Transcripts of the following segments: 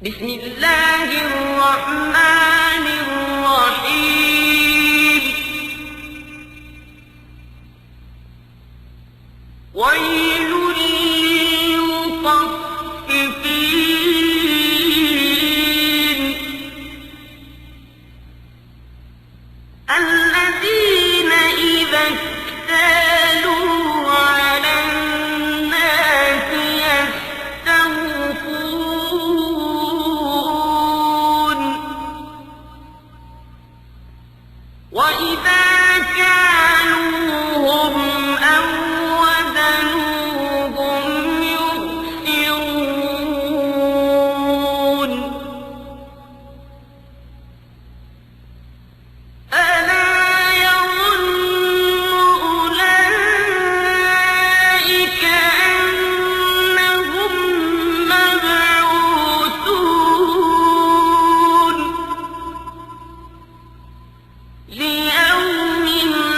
بسم الله الرحمن الرحيم ويل للمطففين الذين إذا اكتالوا على الناس يستوفون وإذا كالوهم أو وزنوهم يخسرون ألا يظن أولئك أنهم مبعوثون ليوم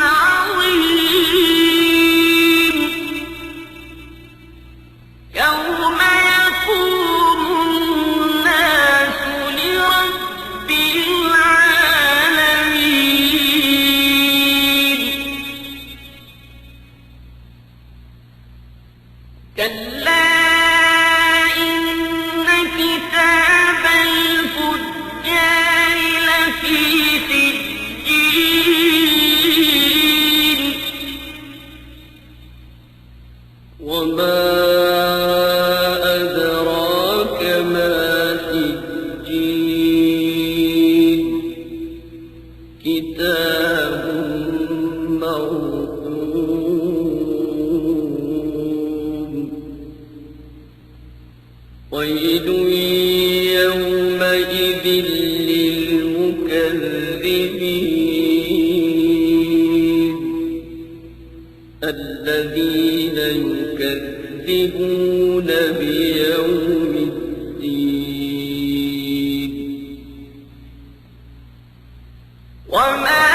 عظيم يوم يقوم الناس لرب العالمين كلا إن كتاب الفجار لفي سجين وما أدراك ما سجين كتاب مرقوم ويل يومئذ للمكذبين الذين يكذبون بيوم الدين وما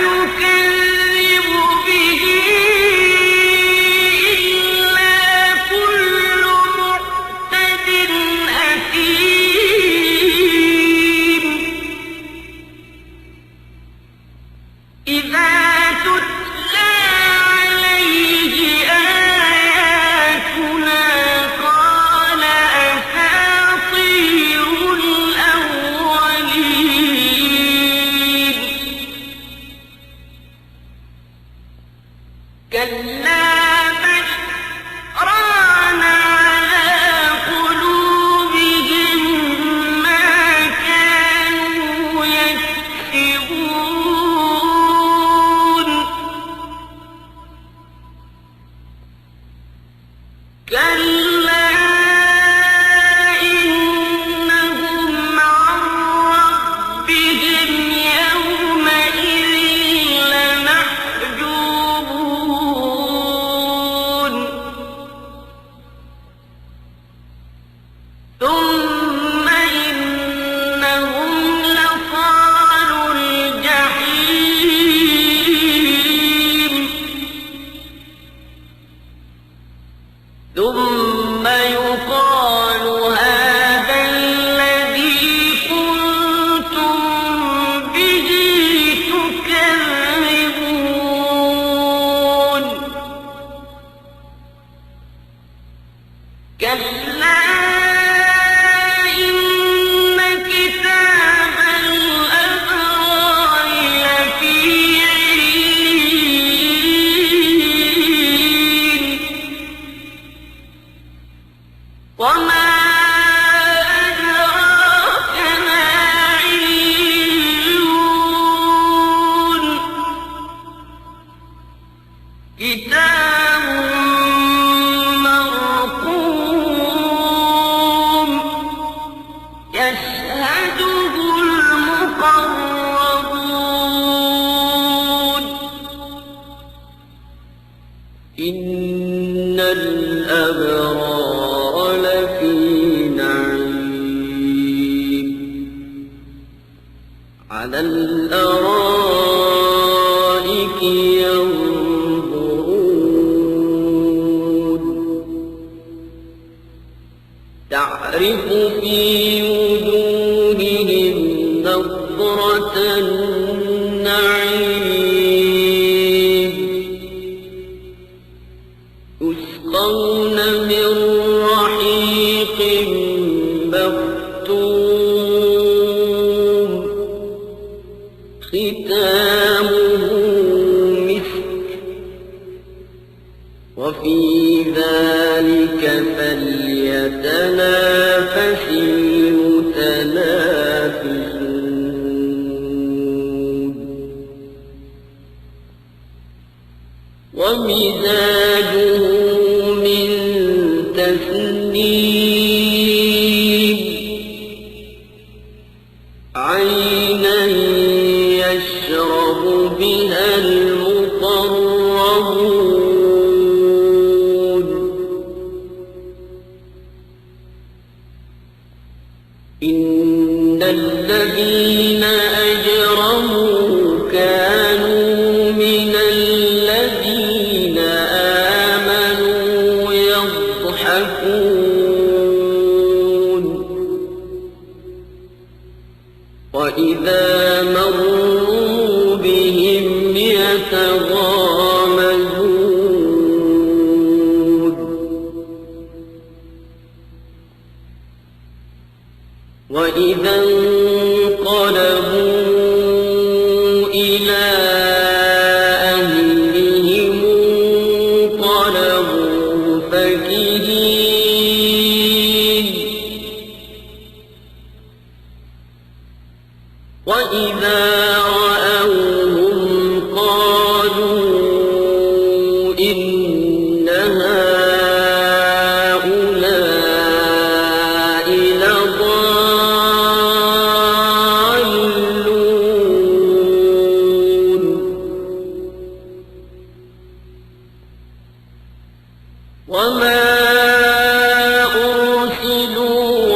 يكذب به إلا كل معتد أثيم إذا تتلى عليه آياتنا قال أساطير الأولين كلا بل ران على قلوبهم ما كانوا يكسبون كلا إنهم عن ربهم يومئذ لمحجوبون ثم إنهم لصالوا الجحيم ثم يقال هذا الذي كنتم به تكذبون كلا إن كتاب الأبرار لفي عليين وما أدراك ما عليون كتاب مرقوم يشهده المقربون إن الأبرار لفي نعيم على الأرائك ينظرون تعرف في وجوههم نضرة النعيم يسقون من رحيق مختوم ختامه مسك وفي ذلك فليتنافس المتنافسون ومزاجه من تسنيم عينا يشرب بها المقربون إن الذين أجرموا كانوا من الذين آمنوا يضحكون وإذا مروا بهم يتغامزون وإذا انقلبوا إلى أهلهم انقلبوا فكهين وإذا رأوهم قالوا إن هؤلاء لضالون وما أرسلوا